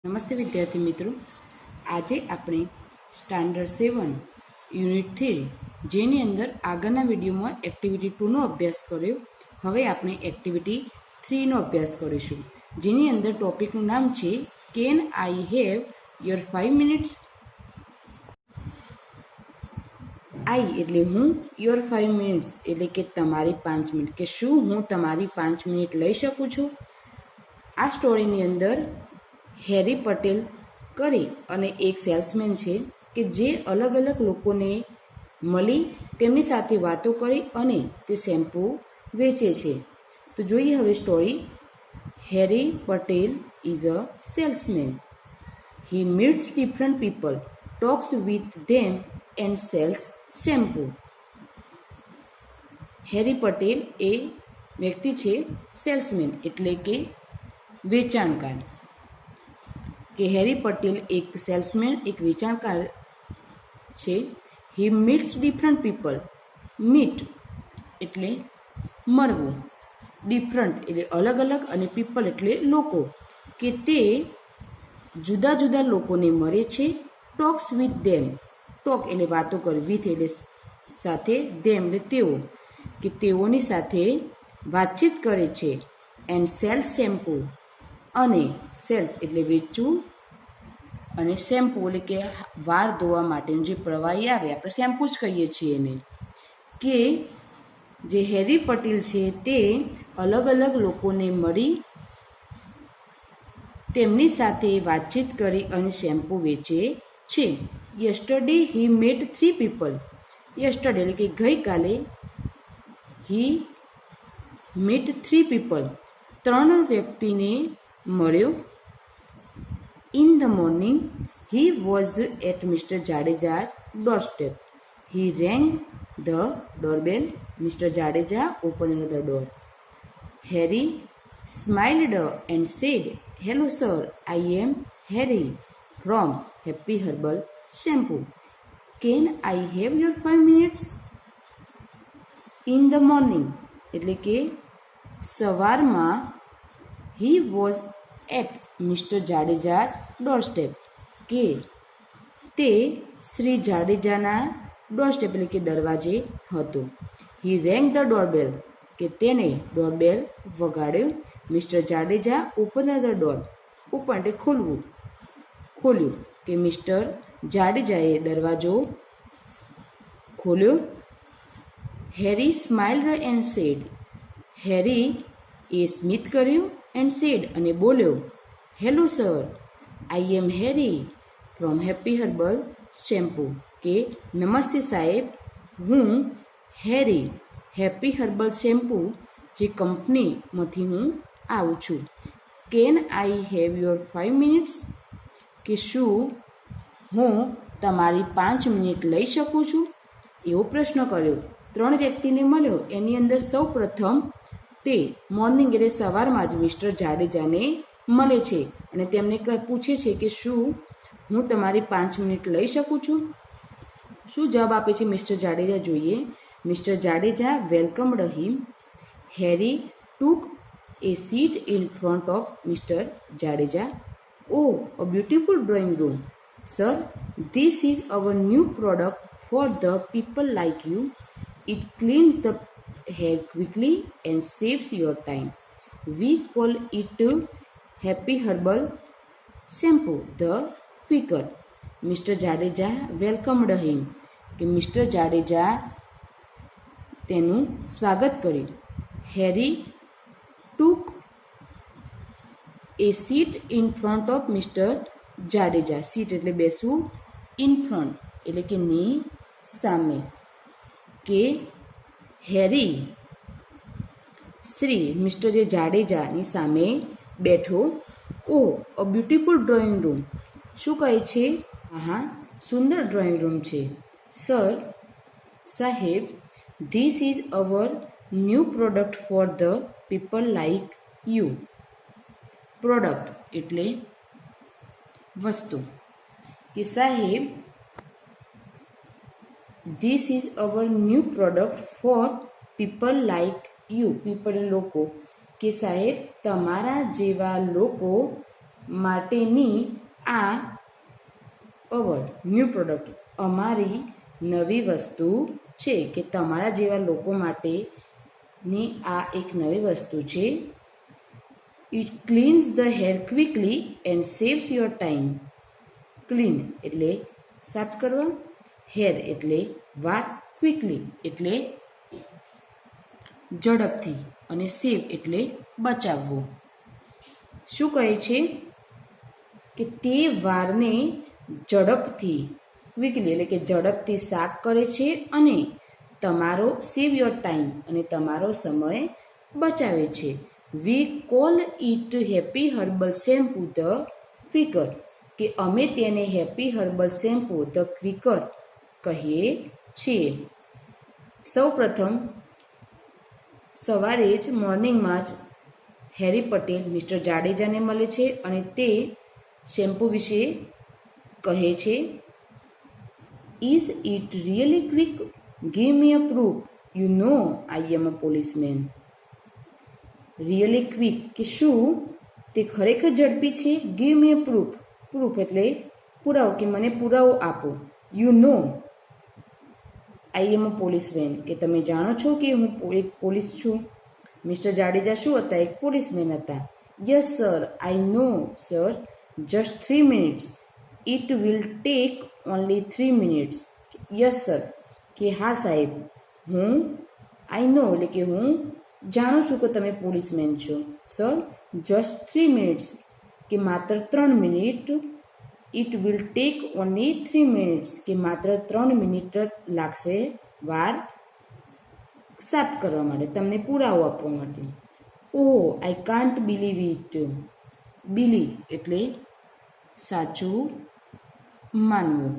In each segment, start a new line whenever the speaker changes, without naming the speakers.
નમસ્તે વિદ્યાર્થી મિત્રો, આજે આપણે સ્ટાન્ડર્ડ 7 યુનિટ 3 જેની અંદર આગળના વિડીયોમાં એક્ટિવિટી 2નો અભ્યાસ કર્યો. હવે આપણે એક્ટિવિટી 3નો અભ્યાસ કરીશું, જેની અંદર ટોપિકનું નામ છે can I have your 5 minutes. I એટલે હું, યોર 5 મિનિટ્સ એટલે કે તમારી 5 મિનિટ, કે શું હું તમારી 5 મિનિટ લઈ શકું છું. આ સ્ટોરીની અંદર હેરી પટેલ કરી અને એક સેલ્સમેન છે કે જે અલગ અલગ લોકોને મળી તેમની સાથે વાતો કરી અને તે શેમ્પૂ વેચે છે. તો જોઈએ હવે story. Harry Patel is a salesman. He meets different people, talks with them and sells shampoo. Harry Patel એ વ્યક્તિ છે સેલ્સમેન એટલે કે વેચાણકાર. કે હેરી પટેલ એક સેલ્સમેન, એક વેચાણકાર છે. હી મીટ્સ ડિફરન્ટ પીપલ. મીટ એટલે મળવું, ડિફરન્ટ એટલે અલગ અલગ, અને પીપલ એટલે લોકો, કે તે જુદા જુદા લોકોને મળે છે. ટોક્સ વિથ ધેમ, ટોક એટલે વાતો કરે, વિથ એટલે સાથે, ધેમ એટલે તેઓ, કે તેઓની સાથે વાતચીત કરે છે. એન્ડ સેલ્સ શેમ્પૂ, અને સેલ્સ એટલે વેચવું, અને શેમ્પૂ એટલે કે વાળ ધોવા માટેનું જે પ્રવાહી આવે, આપણે શેમ્પૂ જ કહીએ છીએ એને. કે જે હેરી પટેલ છે તે અલગ અલગ લોકોને મળી તેમની સાથે વાતચીત કરી અને શેમ્પૂ વેચે છે. યસ્ટરડે હી મેટ 3 પીપલ. યસ્ટરડે એટલે કે ગઈકાલે, હી મેટ 3 પીપલ 3 વ્યક્તિને મળ્યો. In the morning, he was at Mr. Jadeja's doorstep. He rang the doorbell. Mr. Jadeja opened the door. Harry smiled and said, "Hello, sir. I am Harry from Happy Herbal Shampoo. Can I have your 5 minutes?" In the morning, એટલે કે સવારમાં, he was at mister Jadeja doorstep, કે તે શ્રી જાડેજાના doorstep એટલે કે દરવાજે હતો. હી રેંગ ધ ડોરબેલ, કે તેણે ડોરબેલ વગાડ્યો. Mister Jadeja open the door, open એટલે ખોલવું, ખોલ્યું, કે મિસ્ટર જાડેજાએ દરવાજો ખોલ્યો. Harry smiled and said, Harry એ સ્મિત કર્યું, એન્ડ સેડ અને બોલ્યો, "hello sir, I am Harry from happy herbal shampoo." કે નમસ્તે સાહેબ, હું હેરી, હેપી હર્બલ શેમ્પૂ જે કંપનીમાંથી હું આવું છું. Can I have your 5 minutes, કે શું હું તમારી 5 મિનિટ લઈ શકું છું, એવો પ્રશ્ન કર્યો. 3 વ્યક્તિને મળ્યો. એની અંદર સૌ પ્રથમ તે મોર્નિંગ એટલે સવારમાં જ મિસ્ટર જાડેજાને મળે છે અને તેમને પૂછે છે કે શું હું તમારી 5 મિનિટ લઈ શકું છું. શું જવાબ આપે છે મિસ્ટર જાડેજા, જોઈએ. Mister Jadeja welcomed him. Harry took a seat in front of mister Jadeja. "Oh, a beautiful drawing room. Sir, this is our new product for the people like you. It cleans the hair quickly and saves your time. We call it Happy Herbal Shampoo, the quicker." Mister Jadeja welcomed him, કે mister Jadeja તેનું સ્વાગત કર્યું. Harry took a seat in front of mister Jadeja, seat એટલે બેસવું, in front એટલે કે ની સામે, કે હેરી શ્રી મિસ્ટર જે જાડેજાની સામે બેઠો. "Oh, a beautiful drawing room." શું કહે છે? હા, સુંદર ડ્રોઈંગ રૂમ છે. "સર, સાહેબ, this is our new product for the people like you." Product એટલે વસ્તુ, કે સાહેબ, this is our new product for people like you. People લોકો, કે સાહેબ તમારા જેવા લોકો માટેની આ અવર ન્યૂ પ્રોડક્ટ અમારી નવી વસ્તુ છે, કે તમારા જેવા લોકો માટેની આ એક નવી વસ્તુ છે. It cleanse the hair quickly and saves your time. Clean એટલે સાફ કરવા, હેર એટલે વાળ, ક્વિકલી એટલે ઝડપથી, અને સેવ એટલે બચાવવું. શું કહે છે કે તે વાળને ઝડપથી, ક્વિકલી એટલે કે ઝડપથી સાફ કરે છે અને તમારો સેવ યોર ટાઈમ અને તમારો સમય બચાવે છે. વી call it happy herbal shampoo the quicker, કે અમે તેને happy herbal shampoo the quicker કહીએ છીએ. સૌ પ્રથમ સવારે જ મોર્નિંગમાં જ હેરી પટેલ મિસ્ટર જાડેજાને મળે છે અને તે શેમ્પૂ વિશે કહે છે. Is it really quick? Give me a proof. You know I am a policeman. Really quick કે શું તે ખરેખર ઝડપી છે? Give me a proof. Proof એટલે પુરાવો, કે મને પુરાવો આપો. You know I am a policeman, કે તમે જાણો છો કે હું એક પોલીસ છું. મિસ્ટર જાડેજા શું હતા? એક પોલીસમેન હતા. Yes sir, I know sir, just 3 minutes. It will take only 3 minutes. Yes sir, કે હા સાહેબ, હું આઈ નો એટલે કે હું જાણું છું કે તમે પોલીસમેન છો. સર, જસ્ટ 3 મિનિટ્સ, કે માત્ર 3 minute. It will take only 3 minutes, કે માત્ર 3 મિનિટ લાગશે વાર સાફ કરવા માટે, તમને પુરાવો આપવા માટે. Oh, I can't believe it. Believe એટલે સાચું માનવું.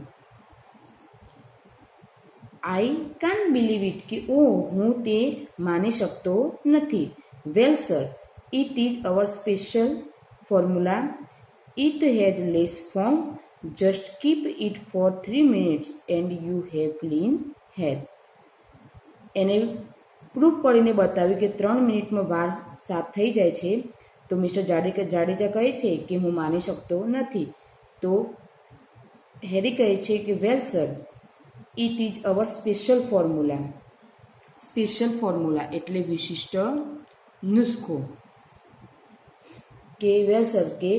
આઈ કાન્ટ બિલીવ ઇટ, કે ઓહ, હું તે માની શકતો નથી. Well sir, it is our special formula. It has less form. Just keep it for 3 minutes and you have clean hair. એને પ્રૂફ કરીને બતાવ્યું કે 3 મિનિટમાં વાળ સાફ થઈ જાય છે. તો મિસ્ટર જાડેજા કહે છે કે હું માની શકતો નથી. તો હેરી કહે છે કે well sir, it is our special formula. Special formula એટલે વિશિષ્ટ નુસ્ખો. કે વેલ સર, કે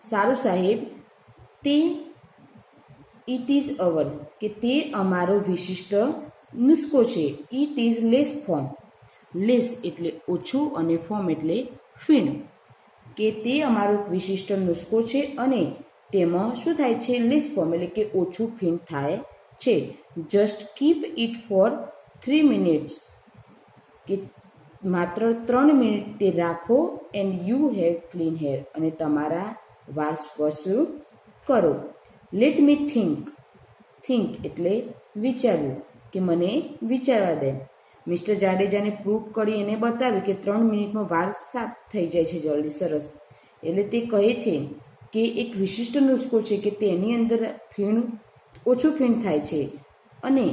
સારું સાહેબ, તે ઇટ ઇઝ અવર, કે તે અમારો વિશિષ્ટ નુસ્ખો છે. It is less form. Less એટલે ઓછું અને ફોર્મ એટલે ફીણ, કે તે અમારો વિશિષ્ટ નુસ્ખો છે અને તેમાં શું થાય છે? લેસ ફોર્મ એટલે કે ઓછું ફીણ થાય છે. Just keep it for 3 minutes, કે માત્ર 3 મિનિટ તે રાખો. And you have clean hair, અને તમારા વાળ સ્વચ્છ કરો. Let me think. થિંક એટલે વિચારવું, કે મને વિચારવા દે. મિસ્ટર જાડેજાને પ્રૂફ કરી એને બતાવ્યું કે 3 મિનિટમાં વાળ સાફ થઈ જાય છે જલ્દી, સરસ. એટલે તે કહે છે કે એક વિશિષ્ટ નુસ્ખો છે કે તેની અંદર ફીણ, ઓછું ફીણ થાય છે અને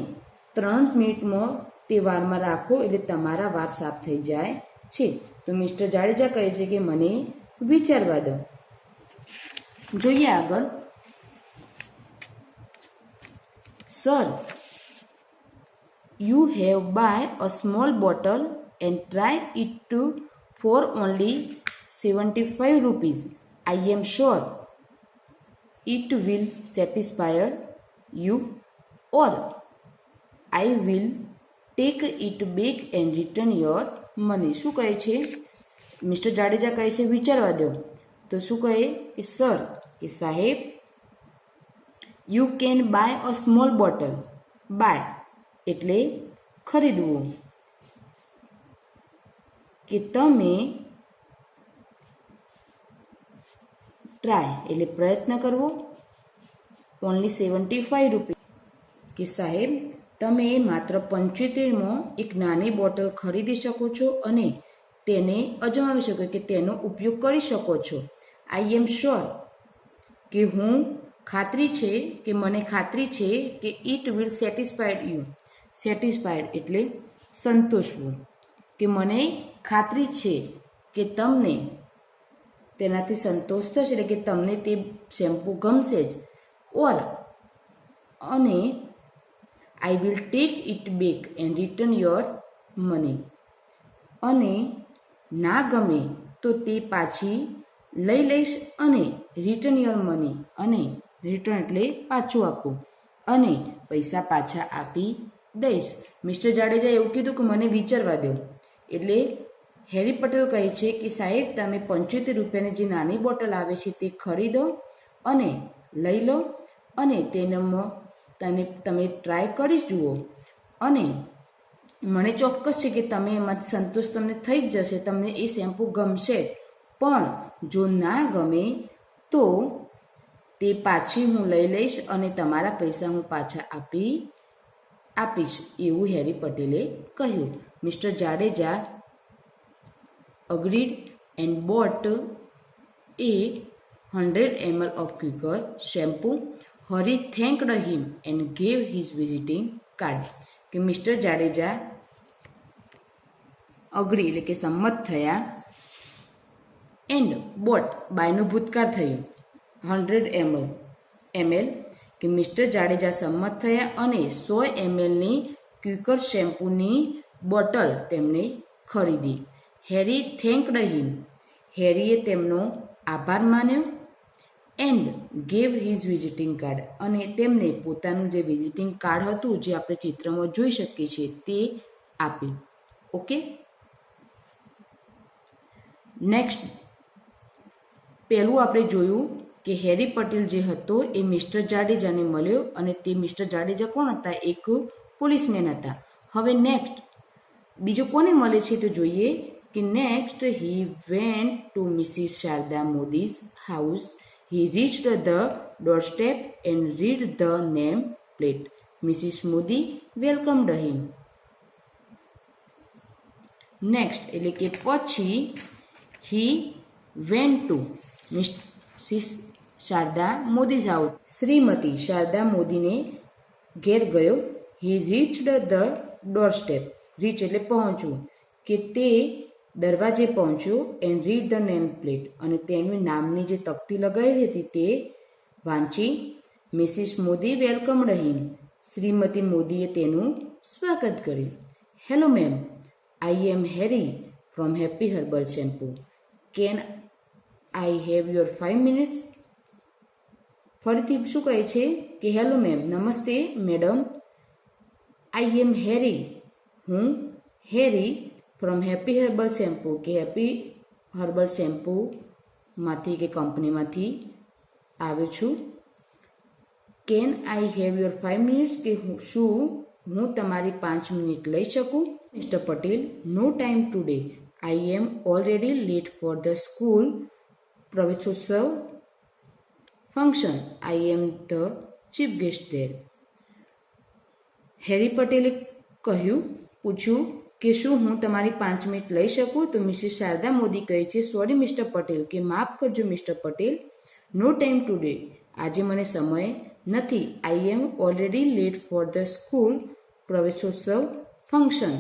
3 મિનિટમાં તે વાળમાં રાખો એટલે તમારા વાળ સાફ થઈ જાય છે. તો મિસ્ટર જાડેજા કહે છે કે મને વિચારવા દો. જોઈએ આગળ. Sir, you have buy a small bottle and try it for only 75 rupees. I am sure it will satisfy you, or I will take it back and return your money. શું કહે છે? મિસ્ટર જાડેજા કહે છે વિચારવા દો. તો શું કહે કે સર, કે સાહેબ, you can buy a small bottle. Buy એટલે ખરીદવું, કે તમે ટ્રાય એટલે પ્રયત્ન કરવો. ઓનલી 75 રૂપીસ, કે સાહેબ તમે માત્ર 75માં એક નાની બોટલ ખરીદી શકો છો અને તેને અજમાવી શકો, કે તેનો ઉપયોગ કરી શકો છો. આઈ એમ શ્યોર, કે હું ખાતરી છે, કે મને ખાતરી છે કે it will satisfied you. Satisfied એટલે સંતોષવું, કે મને ખાતરી છે કે તમને તેનાથી સંતોષ થશે, એટલે કે તમને તે શેમ્પૂ ગમશે જ. ઓર અને I will take it back and return your money. અને ના ગમે તો તે પાછી લઈ લઈશ અને રિટર્ન યોર મની, અને રિટર્ન એટલે પાછું આપવું, અને પૈસા પાછા આપી દઈશ. મિસ્ટર જાડેજા એવું કીધું કે મને વિચારવા દો. એટલે હેરી પટેલ કહે છે કે સાહેબ, તમે 75 રૂપિયાની જે નાની બોટલ આવે છે તે ખરીદો અને લઈ લો, અને તમે ટ્રાય કરી જુઓ, અને મને ચોક્કસ છે કે તમે એમાંથી સંતોષ તમને થઈ જ જશે, તમને એ શેમ્પૂ ગમશે. પણ જો ના ગમે તો તે પાછી હું લઈ લઈશ અને તમારા પૈસા હું પાછા આપીશ, એવું હેરી પટેલે કહ્યું. Mister Jadeja agreed and bought a 100 ml of Quaker shampoo. Hari thanked him and gave his visiting card. કે મિસ્ટર જાડેજા અગ્રી એટલે કે સંમત થયા, એન્ડ બોટ બાયનું ભૂતકાળ થયું, 100 ml કે મિસ્ટર જાડેજા સંમત થયા અને 100 mlની ક્વિકર શેમ્પૂની બોટલ તેમણે ખરીદી. હેરી થેન્કડ હિમ, હેરીએ તેમનો આભાર માન્યો, and gave his visiting card, અને તેમને પોતાનું જે વિઝિટિંગ કાર્ડ હતું જે આપણે ચિત્રમાં જોઈ શકીએ છીએ તે આપ્યું. ઓકે, નેક્સ્ટ પહેલું આપણે જોયું કે હેરી પટેલ જે હતો એ મિસ્ટર જાડેજાને મળ્યો, અને તે મિસ્ટર જાડેજા કોણ હતા? એક પોલીસમેન હતા. હવે નેક્સ્ટ બીજો કોને મળે છે તો જોઈએ કે next he went to Mrs Sharda Modi's house. He reached the doorstep and read the name plate. Mrs. Modi welcomed him. Next, એટલે કે પછી he went to Mrs. Sharda Modi's house. શ્રીમતી શારદા મોદીને ઘેર ગયો. He reached the doorstep. Reach એટલે પહોંચવું, કે તે દરવાજે પહોંચ્યો, and read the name plate, અને તેની નામની જે તકતી લગાવેલી હતી તે વાંચી. મિસિસ મોદી વેલકમ્ડ હિમ, શ્રીમતી મોદીએ તેનું સ્વાગત કર્યું. Hello ma'am, I am Harry from happy herbal shampoo. Can I have your 5 minutes? ફરીથી શું કહે છે કે હેલો મેમ, નમસ્તે મેડમ, આઈ એમ હેરી, હું Harry, from happy herbal shampoo, કે હેપી હર્બલ શેમ્પૂમાંથી કે કંપનીમાંથી આવ્યો છું. Can I have your 5 minutes, કે શું હું તમારી 5 મિનિટ લઈ શકું? Mister Patel, no time today, I am already late for the school Praveshotsav function. I am the chief guest there. Harry પટેલે પૂછ્યું કે શું હું તમારી 5 મિનિટ લઈ શકું? તો મિસિસ શારદા મોદી કહે છે, સોરી મિસ્ટર પટેલ, કે માફ કરજો mister Patel, no time today, આજે મને સમય નથી. I am already late for the school Praveshotsav function,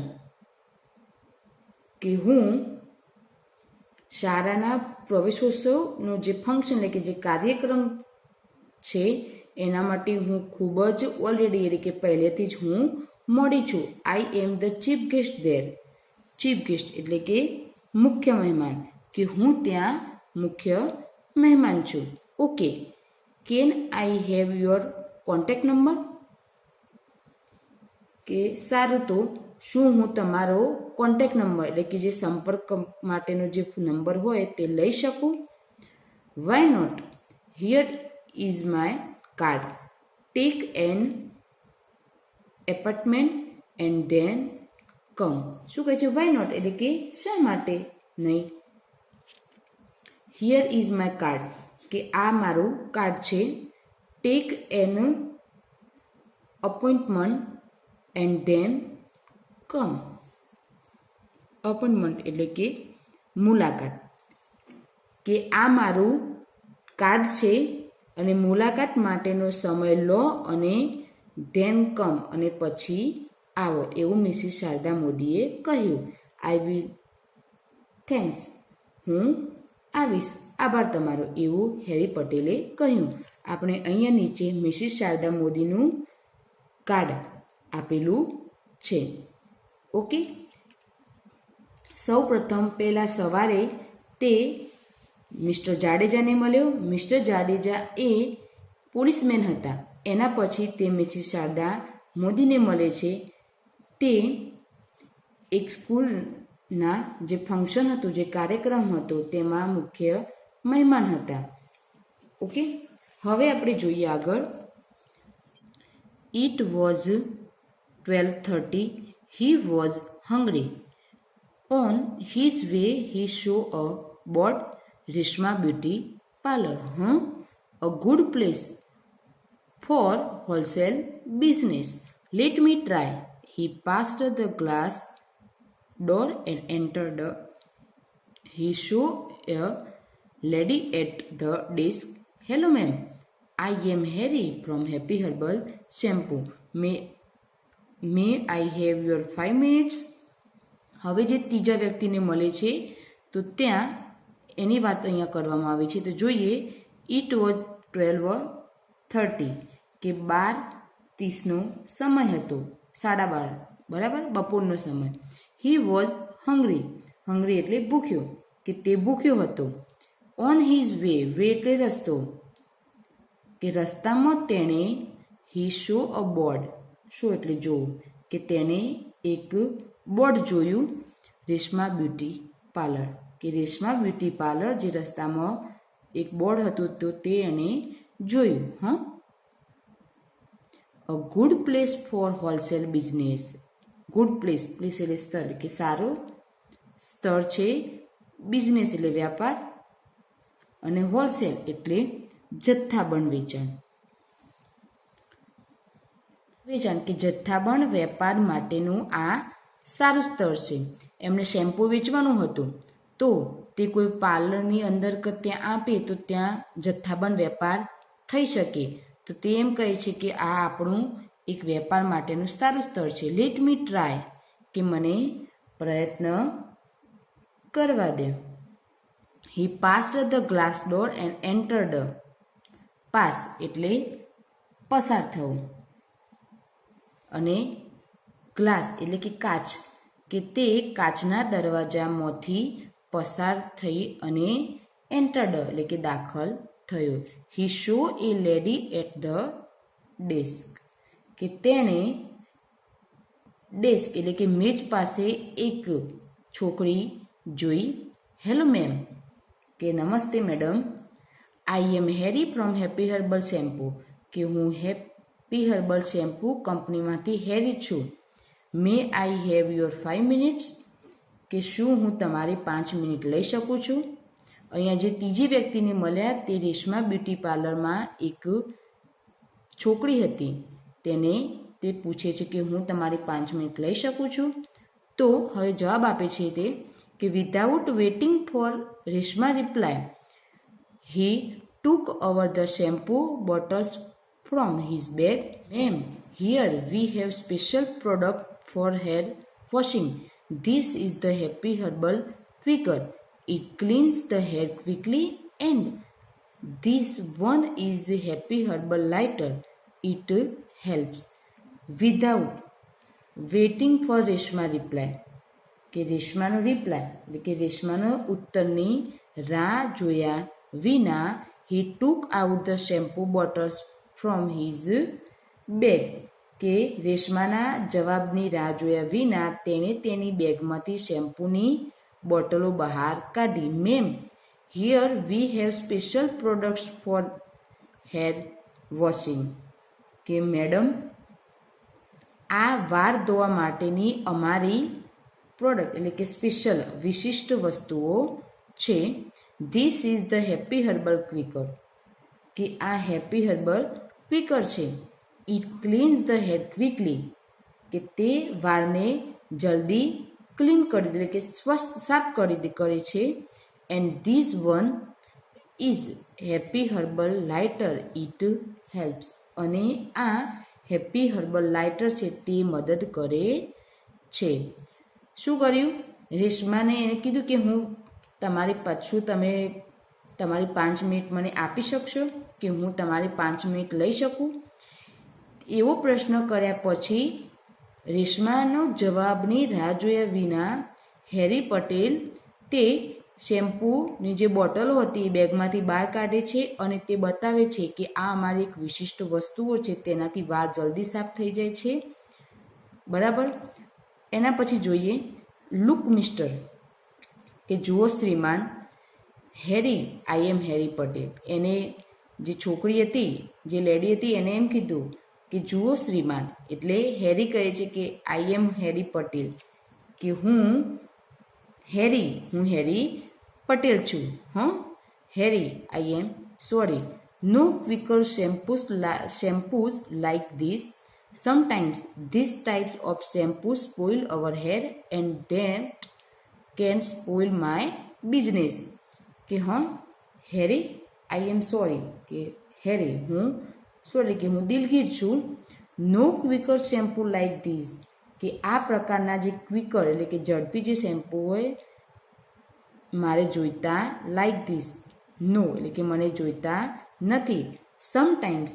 કે હું શાળાના પ્રવેશોત્સવનો જે ફંક્શન એટલે કે જે કાર્યક્રમ છે એના માટે હું ખૂબ જ ઓલરેડી એટલે કે પહેલેથી જ હું મોડી છું. I am the chief guest there. Chief guest એટલે કે મુખ્ય મહેમાન, કે હું ત્યાં મુખ્ય મહેમાન છું. Okay, can I have your contact number? કે સારું, તો શું હું તમારો કોન્ટેક્ટ નંબર એટલે કે જે સંપર્ક માટેનો જે નંબર હોય તે લઈ શકું? Why not, here is my card, take an appointment and then come. શું કહે છે? વાય નોટ એટલે કે શા માટે નહીં? હિયર ઇઝ માય કાર્ડ, કે આ મારું કાર્ડ છે. Take an appointment and then come. Appointment એટલે કે મુલાકાત, કે આ મારું કાર્ડ છે અને મુલાકાત માટેનો સમય લો અને ધેન કમ અને પછી આવો, એવું મિસિસ શારદા મોદીએ કહ્યું. આઈ વિલ થેન્ક્સ, હું આવીશ. આભાર તમારો, એવું હેરી પટેલે કહ્યું. આપણે અહીંયા નીચે મિસિસ શારદા મોદીનું કાર્ડ આપેલું છે. ઓકે. સૌ પ્રથમ પહેલાં સવારે તે મિસ્ટર જાડેજાને મળ્યો. મિસ્ટર જાડેજા એ પોલીસમેન હતા. એના પછી તે મિસિસ શારદા મોદીને મળે છે. તે એક સ્કૂલના જે ફંક્શન હતું, જે કાર્યક્રમ હતો, તેમાં મુખ્ય મહેમાન હતા. ઓકે. હવે આપણે જોઈએ આગળ. It was 12:30. He was hungry. On his way, he saw a board, Reshma Beauty Parlor. A good place for wholesale business. Let me try. He passed the glass door and entered. He saw a lady at the desk. Hello, ma'am. I am Harry from Happy Herbal Shampoo. May I have your 5 minutes? હવે જે ત્રીજા વ્યક્તિને મળે છે તો ત્યાં એની વાત અહીંયા કરવામાં આવી છે. તો જોઈએ. ઇટ વોઝ 12:30 કે 12:30નો સમય હતો, 12:30, બરાબર, બપોરનો સમય. He was hungry. હંગ્રી એટલે ભૂખ્યો, કે તે ભૂખ્યો હતો. On his way. વે એટલે રસ્તો, કે રસ્તામાં તેણે હી શો અ બોર્ડ. શો એટલે જોવું, કે તેણે એક બોર્ડ જોયું. રેશમા બ્યુટી પાર્લર, કે રેશમા બ્યુટી પાર્લર જે રસ્તામાં એક બોર્ડ હતું તો તે એને જોયું. A good place four wholesale business. Good place, place એટલે સ્થળ, કે સારો સ્થળ છે. બિઝનેસ એટલે વ્યાપાર, અને હોલસેલ એટલે જથ્થાબંધ વેચાણ. કે જથ્થાબંધ વેપાર માટેનું આ સારું સ્થળ છે. એમને શેમ્પૂ વેચવાનું હતું, તો તે કોઈ પાર્લરની અંદર કે ત્યાં આપે તો ત્યાં જથ્થાબંધ વેપાર થઈ શકે. તો તે એમ કહે છે કે આ આપણું એક વેપાર માટેનું સારું સ્થળ છે. લેટ મી ટ્રાય, કે મને પ્રયત્ન કરવા દે. He passed the glass door and entered. Pass એટલે પસાર થવું, અને ગ્લાસ એટલે કે કાચ, કે તે કાચના દરવાજામાંથી પસાર થઈ અને એન્ટર્ડ એટલે કે દાખલ થયો. He saw a lady at the desk, કે તેણે ડેસ્ક એટલે કે મેજ પાસે એક છોકરી જોઈ. હેલો મેમ, કે નમસ્તે madam. I am Harry from happy herbal shampoo, કે હું હેપી હર્બલ શેમ્પૂ કંપનીમાંથી હેરી છું. May I have your 5 minutes, કે શું હું તમારી 5 મિનિટ લઈ શકું છું. અહીંયા જે ત્રીજી વ્યક્તિને મળ્યા તે રેશમા બ્યુટી પાર્લરમાં એક છોકરી હતી. તેને તે પૂછે છે કે હું તમારી 5 મિનિટ લઈ શકું છું. તો હવે જવાબ આપે છે તે કે without waiting for Reshma reply, he took over the shampoo bottles from his bag. Ma'am, here we have special product for hair washing. This is the Happy Herbal Quicker. It cleans the hair quickly, and this one is the Happy Herbal Lighter. It helps without waiting for Reshma reply. કે રેશમાનો reply એટલે કે રેશમાનો ઉત્તરની રાહ જોયા વિના he took out the shampoo bottles from his bag. કે રેશમાના જવાબની રાહ જોયા વિના તેણે તેની બેગમાંથી શેમ્પૂની બોટલો બહાર કાઢી. Ma'am, here we have special products for hair washing. કે મેડમ, આ વાળ ધોવા માટેની અમારી પ્રોડક્ટ એટલે કે સ્પેશિયલ વિશિષ્ટ વસ્તુઓ છે. This is the happy herbal quicker, કે આ હેપી હર્બલ ક્વિકર છે. It cleanse the hair quickly, કે તે વાળને જલ્દી ક્લીન કરી દે, એટલે કે સ્વસ્થ સાફ કરે છે. And this one is happy herbal lighter. It helps, અને આ હેપી હર્બલ લાઇટર છે તે મદદ કરે છે. શું કર્યું? રેશમાને એને કીધું કે હું તમારી શું તમે તમારી 5 મિનિટ મને આપી શકશો કે હું તમારી 5 મિનિટ લઈ શકું? એવો પ્રશ્ન કર્યા પછી રેશમાનો જવાબની રાહ જોયા વિના હેરી પટેલ તે શેમ્પૂની જે બોટલો હતી એ બેગમાંથી બહાર કાઢે છે અને તે બતાવે છે કે આ અમારી એક વિશિષ્ટ વસ્તુઓ છે, તેનાથી વાળ જલ્દી સાફ થઈ જાય છે. બરાબર. એના પછી જોઈએ લુક મિસ્ટર, કે જુઓ શ્રીમાન, હેરી, આઈ એમ હેરી પટેલ. એને જે છોકરી હતી, જે લેડી હતી, એને એમ કીધું કે જુઓ શ્રીમાન, એટલે હેરી કહે છે કે આઈ એમ હેરી પટેલ, કે હું હેરી પટેલ છું. Harry, I am sorry. No quicker shampoos like this. Sometimes these types of shampoos spoil our hair and that can spoil my business. કે હેરી, આઈ એમ સોરી, કે હેરી, હું દિલગીર છું. નો ક્વિકર શેમ્પૂ લાઈક ધીસ, કે આ પ્રકારના જે ક્વિકર એટલે કે ઝડપી જે શેમ્પૂ હોય મારે જોઈતા, લાઈક ધીસ, નો એટલે કે મને જોઈતા નથી. સમટાઈમ્સ,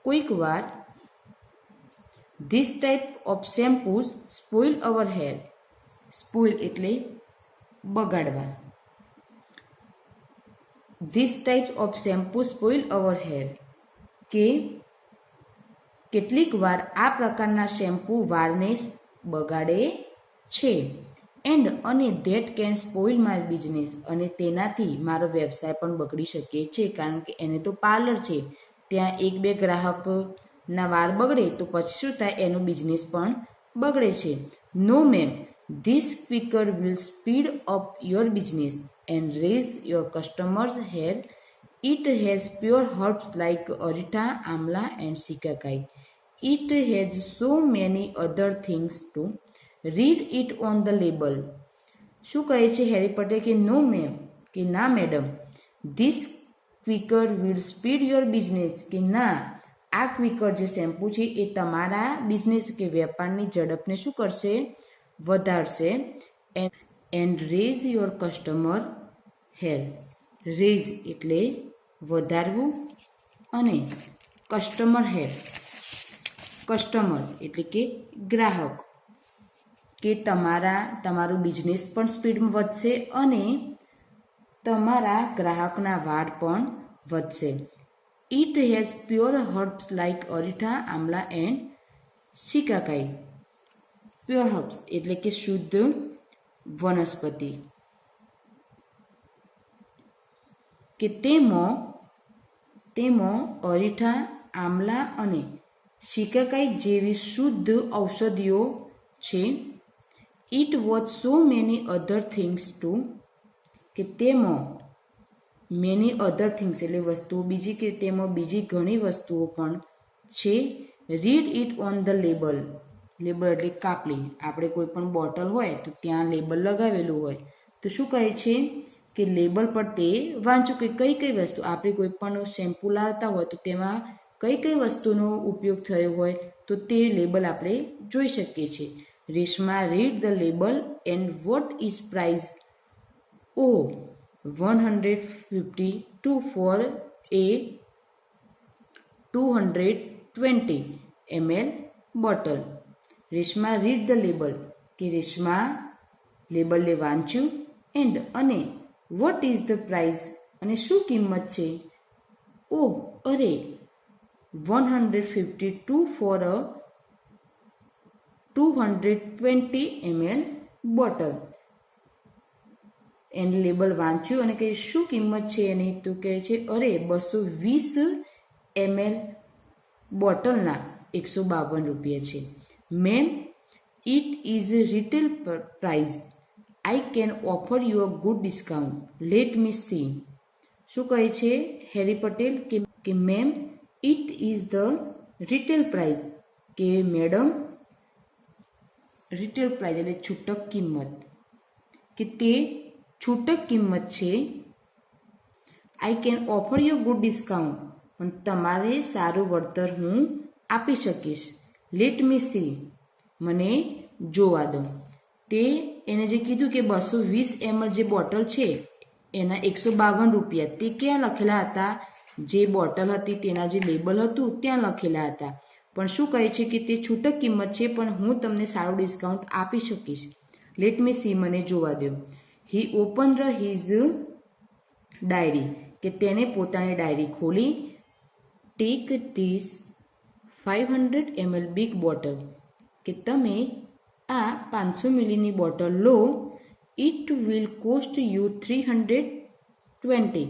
કોઈક વાર, this type of shampoos spoil our hair, spoil એટલે બગાડવા. This type of shampoo spoil our hair, કે કેટલીક વાર આ પ્રકારના શેમ્પૂ વાળને બગાડે છે. અને that can spoil my business, અને તેનાથી મારો વ્યવસાય પણ બગડી શકે છે, કારણ કે એને તો પાર્લર છે, ત્યાં 1-2 ગ્રાહકના વાળ બગડે તો પછી શું થાય, એનો બિઝનેસ પણ બગડે છે. No ma'am, this quicker will speed up your business and raise your customers hair. It has pure herbs like aritha, amla and shikakai. It has so many other things too. Read it on the label. શું કહે છે Harry Patel કે નો ma'am, કે ના madam, this quicker will speed your business, કે ના, આ quicker જે શેમ્પૂ છે એ તમારા બિઝનેસ કે વેપારની ઝડપને શું કરશે, વધારશે. And raise your customer hair. Raise એટલે વધારવું, અને કસ્ટમર હેર, કસ્ટમર એટલે કે ગ્રાહક, કે તમારું બિઝનેસ પણ સ્પીડમાં વધશે અને તમારા ગ્રાહકના વાળ પણ વધશે. It has pure herbs like aritha, amla and shikakai. Pure herbs એટલે કે શુદ્ધ વનસ્પતિ, કે તેમાં અરીઠા, આમલા અને શિકાકાઈ જેવી શુદ્ધ ઔષધિઓ છે. It was so many other things two, કે તેમાં મેની અધર થિંગ્સ એટલે વસ્તુઓ બીજી, કે તેમાં બીજી ઘણી વસ્તુઓ પણ છે. Read it on the label. Label એટલે કાપલી. આપણે કોઈ પણ બોટલ હોય તો ત્યાં લેબલ લગાવેલું હોય, તો શું કહે છે કે લેબલ પર તે વાંચું કે કઈ કઈ વસ્તુ, આપણે કોઈ પણ શેમ્પૂ લાવતા હોય તો તેમાં કઈ કઈ વસ્તુનો ઉપયોગ થયો હોય તો તે લેબલ આપણે જોઈ શકીએ છીએ. Reshma read the label and what is price. Oh 152 for a 220 ml bottle. Reshma read the label, કે રેશમા લેબલને વાંચ્યું. એન્ડ અને વોટ ઇઝ ધ પ્રાઇઝ, અને શું કિંમત છે. ઓહ, અરે, 152 for a 220 ml બોટલ. એને લેબલ વાંચ્યું અને કહે શું કિંમત છે એની, તો કહે છે અરે 220 ml બોટલના 152 રૂપિયા છે. Ma'am, it is retail price. I can offer you a good discount. Let me see. શું કહે છે હેરી પટેલ કે ma'am, it is the retail price, કે મેડમ, રિટેલ પ્રાઇઝ એટલે છૂટક કિંમત, કે તે છૂટક કિંમત છે. I can offer you good discount, પણ તમારે સારું વળતર હું આપી શકીશ. લેટ મી સી, મને જોવા દો. તે એને જે કીધું કે 220 ml જે બોટલ છે એના 152 રૂપિયા તે ક્યાં લખેલા હતા? જે બોટલ હતી તેના જે લેબલ હતું ત્યાં લખેલા હતા. પણ શું કહે છે કે તે છૂટક કિંમત છે, પણ હું તમને સારું ડિસ્કાઉન્ટ આપી શકીશ. લેટ મી સી, મને જોવા દો. હી ઓપન હિઝ ડાયરી, કે તેણે પોતાની ડાયરી ખોલી. Take this 500 ml big bottle, કે તમે આ 500 મિલીની બોટલ લો. ઇટ વિલ કોસ્ટ યુ 320,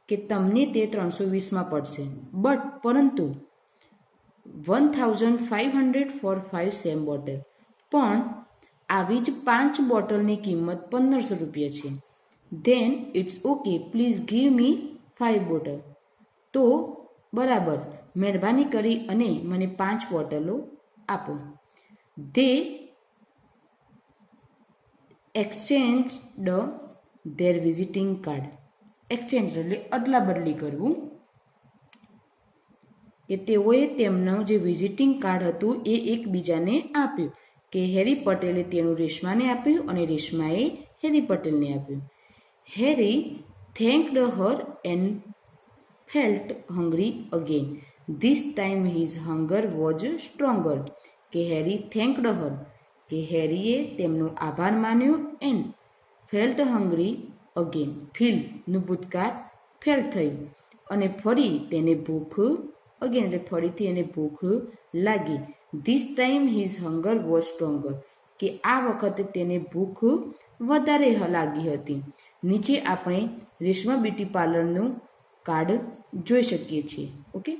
કે તમને તે 320માં પડશે. પરંતુ 1500 ફોર 5 સેમ બોટલ, પણ આવી જ 5 બોટલની કિંમત 1500 રૂપિયા છે. Then it's okay, please give me 5 bottle. તો બરાબર, મહેરબાની કરી અને મને 5 બોટલો આપો. They exchanged their visiting card. Exchange એટલે અદલા બદલી કરવું, કે તેઓએ તેમનું જે વિઝિટિંગ કાર્ડ હતું એ એકબીજાને આપ્યું. કે હેરી પટેલે તેનું રેશમાને આપ્યું અને રેશમાએ હેરી પટેલને આપ્યું. Harry thanked her and felt hungry again. This time his hunger was stronger. કે હેરી થેન્કડ હર, કે હેરીએ તેમનો આભાર માન્યો. એન્ડ ફેલ્ટ હંગ્રી અગેન, ફીલનું ભૂતકાળ ફેલ થયું અને ફરી તેને ભૂખ અગેન એટલે ફરીથી એને ભૂખ લાગી. This time his hunger was stronger, કે આ વખતે તેને ભૂખ વધારે લાગી હતી. નીચે આપણે રેશમા બ્યુટી પાર્લરનું કાર્ડ જોઈ શકીએ છીએ. ઓકે.